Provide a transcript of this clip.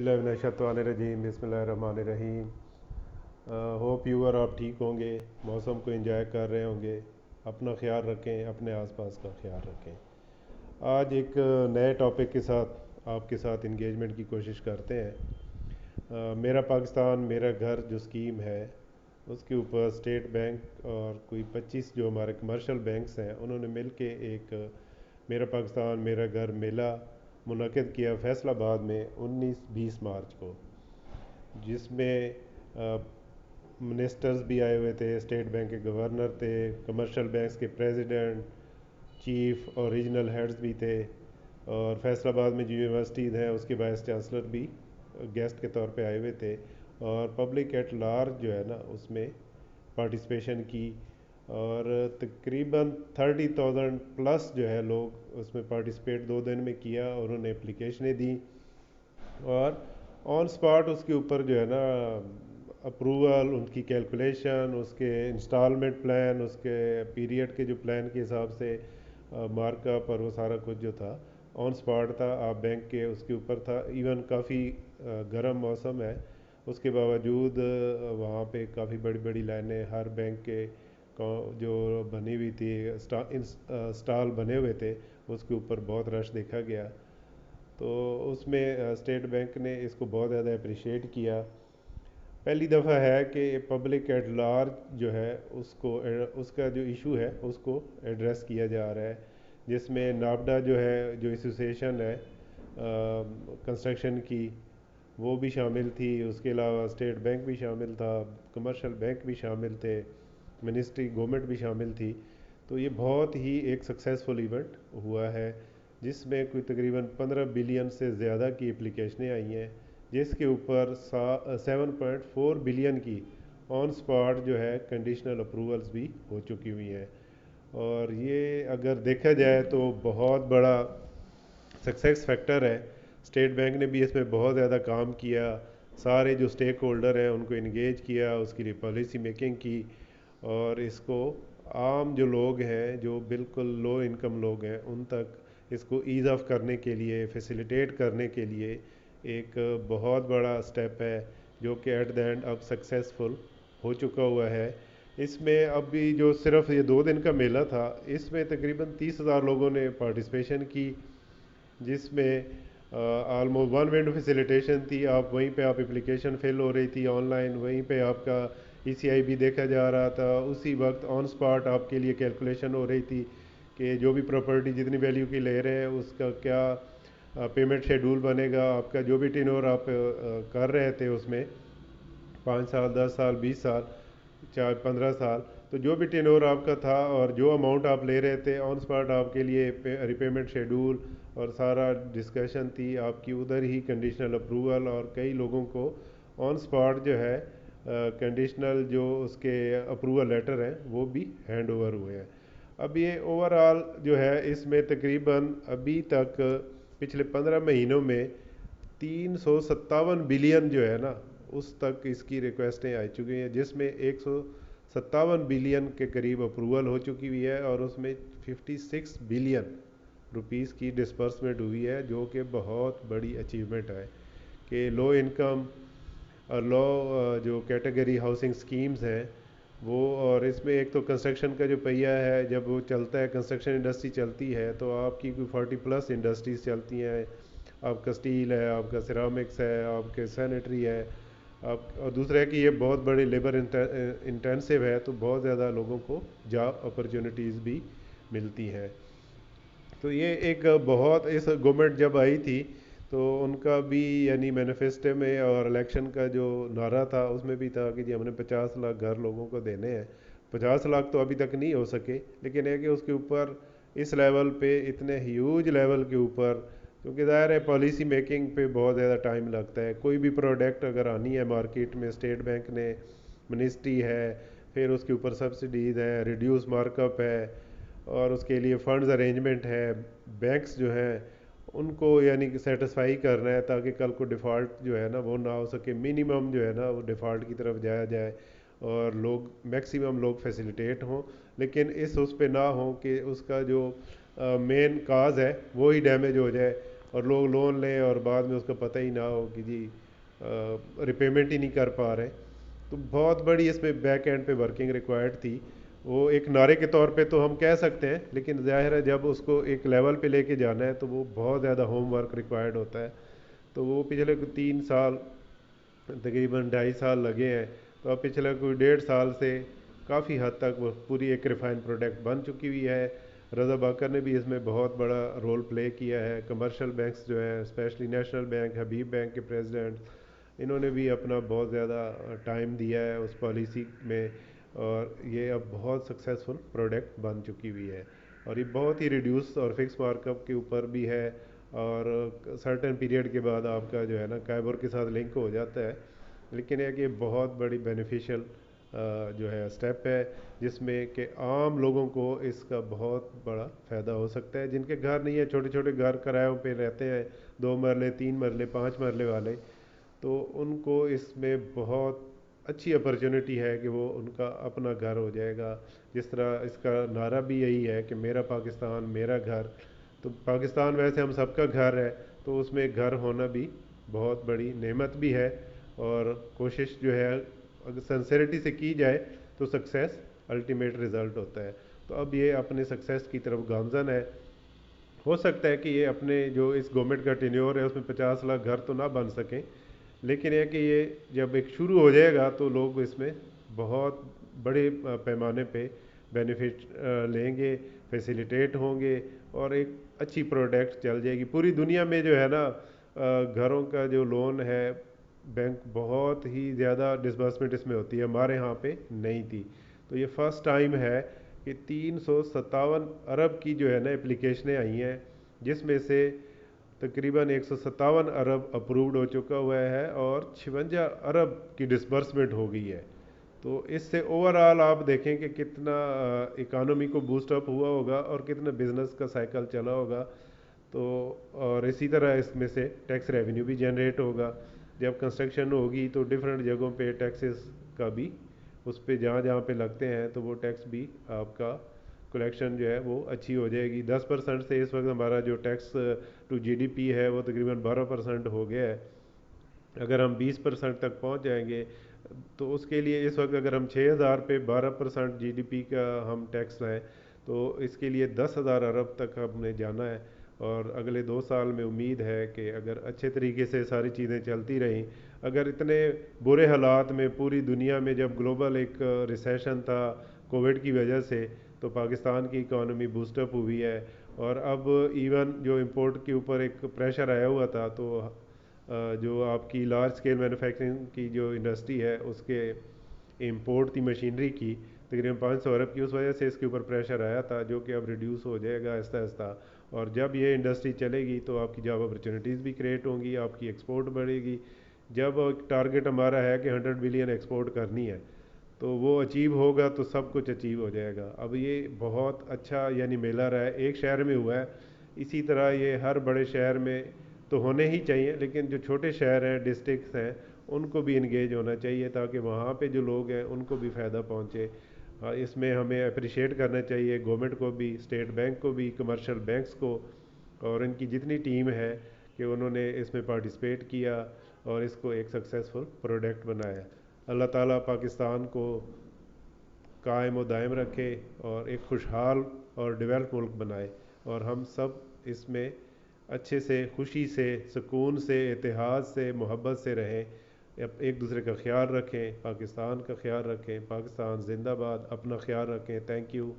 बिस्मिल्लाहिर्रहमानिर्रहीम बिस्मिल्लाहिर्रहमानिर्रहीम। Hope you और आप ठीक होंगे, मौसम को एंजॉय कर रहे होंगे। अपना ख्याल रखें, अपने आसपास का ख्याल रखें। आज एक नए टॉपिक के साथ आपके साथ इंगेजमेंट की कोशिश करते हैं। मेरा पाकिस्तान मेरा घर जो स्कीम है उसके ऊपर स्टेट बैंक और कोई 25 जो हमारे कमर्शियल बैंक्स हैं उन्होंने मिल के एक मेरा पाकिस्तान मेरा घर मेला मुनक़िद किया फैसलाबाद में 19-20 मार्च को, जिसमें मिनिस्टर्स भी आए हुए थे, स्टेट बैंक के गवर्नर थे, कमर्शियल बैंक्स के प्रेसिडेंट, चीफ और रीजनल हेड्स भी थे, और फैसलाबाद में जो यूनिवर्सिटीज़ हैं उसके वाइस चांसलर भी गेस्ट के तौर पे आए हुए थे। और पब्लिक एट लार्ज जो है ना उसमें पार्टिसिपेशन की, और तकरीबन 30,000 प्लस जो है लोग उसमें पार्टिसिपेट 2 दिन में किया और उन्होंने एप्लीकेशनें दी। और ऑन स्पॉट उसके ऊपर जो है ना अप्रूवल, उनकी कैलकुलेशन, उसके इंस्टॉलमेंट प्लान, उसके पीरियड के जो प्लान के हिसाब से मार्कअप और वो सारा कुछ जो था ऑन स्पॉट था। आप बैंक के उसके ऊपर था। इवन काफ़ी गर्म मौसम है, उसके बावजूद वहाँ पे काफ़ी बड़ी बड़ी लाइनें हर बैंक के जो बनी हुई थी, स्टॉल बने हुए थे, उसके ऊपर बहुत रश देखा गया। तो उसमें स्टेट बैंक ने इसको बहुत ज़्यादा अप्रिशिएट किया। पहली दफ़ा है कि पब्लिक एट लार्ज जो है उसको उसका जो इशू है उसको एड्रेस किया जा रहा है, जिसमें नापडा जो है जो एसोसिएशन है कंस्ट्रक्शन की, वो भी शामिल थी। उसके अलावा स्टेट बैंक भी शामिल था, कमर्शियल बैंक भी शामिल थे, मिनिस्ट्री गवर्नमेंट भी शामिल थी। तो ये बहुत ही एक सक्सेसफुल इवेंट हुआ है, जिसमें कोई तकरीबन 15 बिलियन से ज़्यादा की एप्लीकेशनें आई हैं, जिसके ऊपर 7.4 बिलियन की ऑन स्पॉट जो है कंडीशनल अप्रूवल्स भी हो चुकी हुई हैं। और ये अगर देखा जाए तो बहुत बड़ा सक्सेस फैक्टर है। स्टेट बैंक ने भी इसमें बहुत ज़्यादा काम किया, सारे जो स्टेक होल्डर हैं उनको इन्गेज किया, उसके लिए पॉलिसी मेकिंग की, और इसको आम जो लोग हैं जो बिल्कुल लो इनकम लोग हैं उन तक इसको ईज़ ऑफ करने के लिए, फैसिलिटेट करने के लिए एक बहुत बड़ा स्टेप है, जो कि एट द एंड अब सक्सेसफुल हो चुका हुआ है। इसमें अभी जो सिर्फ ये 2 दिन का मेला था, इसमें तकरीबन 30,000 लोगों ने पार्टिसिपेशन की, जिसमें ऑलमोस्ट वन विंडो फैसिलिटेशन थी। आप वहीं पे आप एप्लीकेशन फिल हो रही थी ऑनलाइन, वहीं पे आपका ईसीआई भी देखा जा रहा था, उसी वक्त ऑन स्पॉट आपके लिए कैलकुलेशन हो रही थी कि जो भी प्रॉपर्टी जितनी वैल्यू की ले रहे हैं उसका क्या पेमेंट शेड्यूल बनेगा। आपका जो भी टेन्योर आप कर रहे थे उसमें 5 साल, 10 साल, 20 साल, चाहे 15 साल, तो जो भी टेन्योर आपका था और जो अमाउंट आप ले रहे थे ऑन स्पॉट आपके लिए रिपेमेंट शेड्यूल और सारा डिस्कशन थी आपकी उधर ही, कंडीशनल अप्रूवल, और कई लोगों को ऑन स्पॉट जो है कंडीशनल जो उसके अप्रूवल लेटर हैं वो भी हैंड ओवर हुए हैं। अब ये ओवरऑल जो है इसमें तकरीबन अभी तक पिछले 15 महीनों में 357 बिलियन जो है ना उस तक इसकी रिक्वेस्टें आ चुकी हैं, जिसमें 157 बिलियन के करीब अप्रूवल हो चुकी हुई है, और उसमें 56 बिलियन रुपीस की डिस्बर्समेंट हुई है, जो कि बहुत बड़ी अचीवमेंट है कि लो इनकम और लो जो कैटेगरी हाउसिंग स्कीम्स हैं वो। और इसमें एक तो कंस्ट्रक्शन का जो पहिया है, जब वो चलता है, कंस्ट्रक्शन इंडस्ट्री चलती है, तो आपकी कोई 40+ इंडस्ट्रीज़ चलती हैं। आपका स्टील है, आपका सिरामिक्स है, आपके सैनिटरी है, आप, और दूसरा है कि ये बहुत बड़ी लेबर इंटेंसिव है, तो बहुत ज़्यादा लोगों को जॉब अपॉर्चुनिटीज़ भी मिलती हैं। तो ये एक बहुत, इस गवर्नमेंट जब आई थी तो उनका भी यानी मैनिफेस्टो में और इलेक्शन का जो नारा था उसमें भी था कि जी हमने 50 लाख घर लोगों को देने हैं। 50 लाख तो अभी तक नहीं हो सके, लेकिन है कि उसके ऊपर इस लेवल पे, इतने ह्यूज लेवल के ऊपर, क्योंकि ज़ाहिर है पॉलिसी मेकिंग पे बहुत ज़्यादा टाइम लगता है। कोई भी प्रोडक्ट अगर आनी है मार्केट में, स्टेट बैंक ने, मिनिस्ट्री है, फिर उसके ऊपर सब्सिडीज़ है, रिड्यूस मार्कअप है, और उसके लिए फंड्स अरेंजमेंट है, बैंक्स जो हैं उनको यानी कि सेटिस्फाई करना है ताकि कल को डिफ़ॉल्ट जो है ना वो ना हो सके, मिनिमम जो है ना वो डिफ़ॉल्ट की तरफ जाया जाए और लोग मैक्सिमम लोग फैसिलिटेट हों, लेकिन इस उस पे ना हो कि उसका जो मेन काज है वो ही डैमेज हो जाए। اور لوگ لون لیں اور بعد میں اس کا پتہ ہی نہ ہو کہ جی ریپیمنٹ ہی نہیں کر پا رہے. تو بہت بڑی اس میں بیک اینڈ پہ ورکنگ ریکوائرڈ تھی. وہ ایک نعرے کے طور پہ تو ہم کہہ سکتے ہیں، لیکن ظاہر ہے جب اس کو ایک لیول پہ لے کے جانا ہے تو وہ بہت زیادہ ہوم ورک ریکوائرڈ ہوتا ہے. تو وہ پچھلے 3 سال، تقریباً 2.5 سال لگے ہیں. تو اب پچھلے کوئی 1.5 سال سے کافی حد تک وہ پوری ایک ریفائن پروڈکٹ بن چکی ہوئی ہے. رضا باکر نے بھی اس میں بہت بڑا رول پلے کیا ہے. کمرشل بینکس جو ہیں، اسپیشلی نیشنل بینک، حبیب بینک کے پریزیڈنٹ، انہوں نے بھی اپنا بہت زیادہ ٹائم دیا ہے اس پالیسی میں، اور یہ اب بہت سکسیزفل پروڈکٹ بن چکی ہوئی ہے. اور یہ بہت ہی ریڈیوس اور فکس مارک اپ کے اوپر بھی ہے، اور سرٹن پیریڈ کے بعد آپ کا جو ہے نا کائبر کے ساتھ لنک ہو جاتا ہے. لیکن یہ کہ بہت بڑی بینیفیشل جو ہے اسٹیپ ہے، جس میں کہ عام لوگوں کو اس کا بہت بڑا فائدہ ہو سکتا ہے. جن کے گھر نہیں ہے، چھوٹے چھوٹے گھر کرایوں پہ رہتے ہیں، 2 مرلے 3 مرلے 5 مرلے والے، تو ان کو اس میں بہت اچھی اپرچونٹی ہے کہ وہ ان کا اپنا گھر ہو جائے گا. جس طرح اس کا نعرہ بھی یہی ہے کہ میرا پاکستان میرا گھر. تو پاکستان ویسے ہم سب کا گھر ہے، تو اس میں گھر ہونا بھی بہت بڑی نعمت بھی ہے. اور کوشش جو ہے اگر سنسیریٹی سے کی جائے تو سکسیس الٹیمیٹ رزلٹ ہوتا ہے. تو اب یہ اپنے سکسیس کی طرف گامزن ہے. ہو سکتا ہے کہ یہ اپنے جو اس گورنمنٹ کا ٹینیور ہے اس میں 50 لاکھ گھر تو نہ بن سکیں، لیکن یہ کہ یہ جب ایک شروع ہو جائے گا تو لوگ اس میں بہت بڑے پیمانے پہ بینیفٹ لیں گے، فیسیلیٹیٹ ہوں گے، اور ایک اچھی پروڈکٹ چل جائے گی پوری دنیا میں. جو ہے نا گھروں کا جو لون ہے، بینک بہت ہی زیادہ ڈسبرسمنٹ اس میں ہوتی ہے، ہمارے ہاں پہ نہیں تھی. تو یہ فرسٹ ٹائم ہے کہ 357 ارب کی جو ہے نا اپلیکیشنیں آئی ہیں، جس میں سے تقریباً 157 ارب اپرووڈ ہو چکا ہوا ہے، اور 56 ارب کی ڈسبرسمنٹ ہو گئی ہے. تو اس سے اوور آل آپ دیکھیں کہ کتنا اکانومی کو بوسٹ اپ ہوا ہوگا اور کتنا بزنس کا سائیکل چلا ہوگا. تو اور اسی طرح اس میں سے ٹیکس ریونیو بھی جنریٹ ہوگا. جب کنسٹرکشن ہوگی تو ڈفرینٹ جگہوں پہ ٹیکسز کا بھی اس پہ جہاں جہاں پہ لگتے ہیں تو وہ ٹیکس بھی آپ کا کلیکشن جو ہے وہ اچھی ہو جائے گی. 10% سے اس وقت ہمارا جو tax to G D P ہے وہ تقریباً 12% ہو گیا ہے. اگر ہم 20% تک پہنچ جائیں گے تو اس کے لیے اس وقت اگر ہم 6,000 پہ 12% جی ڈی پی کا ہم ٹیکس لائیں تو اس کے لیے 10,000 ارب تک ہم نے جانا ہے. اور اگلے 2 سال میں امید ہے کہ اگر اچھے طریقے سے ساری چیزیں چلتی رہیں، اگر اتنے برے حالات میں پوری دنیا میں جب گلوبل ایک ریسیشن تھا کووڈ کی وجہ سے، تو پاکستان کی اکانومی بوسٹ اپ ہوئی ہے. اور اب ایون جو امپورٹ کے اوپر ایک پریشر آیا ہوا تھا، تو جو آپ کی لارج اسکیل مینوفیکچرنگ کی جو انڈسٹری ہے اس کے امپورٹ تھی مشینری کی تقریباً 500 ارب کی، اس وجہ سے اس کے اوپر پریشر آیا تھا، جو کہ اب ریڈیوس ہو جائے گا آہستہ آہستہ. اور جب یہ انڈسٹری چلے گی تو آپ کی جاب اپرچونیٹیز بھی کریٹ ہوں گی، آپ کی ایکسپورٹ بڑھے گی. جب ٹارگٹ ہمارا ہے کہ 100 بلین ایکسپورٹ کرنی ہے تو وہ اچیو ہوگا تو سب کچھ اچیو ہو جائے گا. اب یہ بہت اچھا یعنی میلہ رہا ہے، ایک شہر میں ہوا ہے، اسی طرح یہ ہر بڑے شہر میں تو ہونے ہی چاہیے، لیکن جو چھوٹے شہر ہیں، ڈسٹرکٹس ہیں، ان کو بھی انگیج ہونا چاہیے تاکہ وہاں پہ جو لوگ ہیں ان کو بھی فائدہ پہنچے. اس میں ہمیں اپریشیٹ کرنا چاہیے گورنمنٹ کو بھی، اسٹیٹ بینک کو بھی، کمرشل بینکس کو، اور ان کی جتنی ٹیم ہے کہ انہوں نے اس میں پارٹیسپیٹ کیا اور اس کو ایک سکسیزفل پروڈکٹ بنایا. اللہ تعالیٰ پاکستان کو قائم و دائم رکھے اور ایک خوشحال اور ڈیولپ ملک بنائے، اور ہم سب اس میں اچھے سے، خوشی سے، سکون سے، اتحاد سے، محبت سے رہیں، ایک دوسرے کا خیال رکھیں، پاکستان کا خیال رکھیں. پاکستان زندہ باد. اپنا خیال رکھیں. Thank you.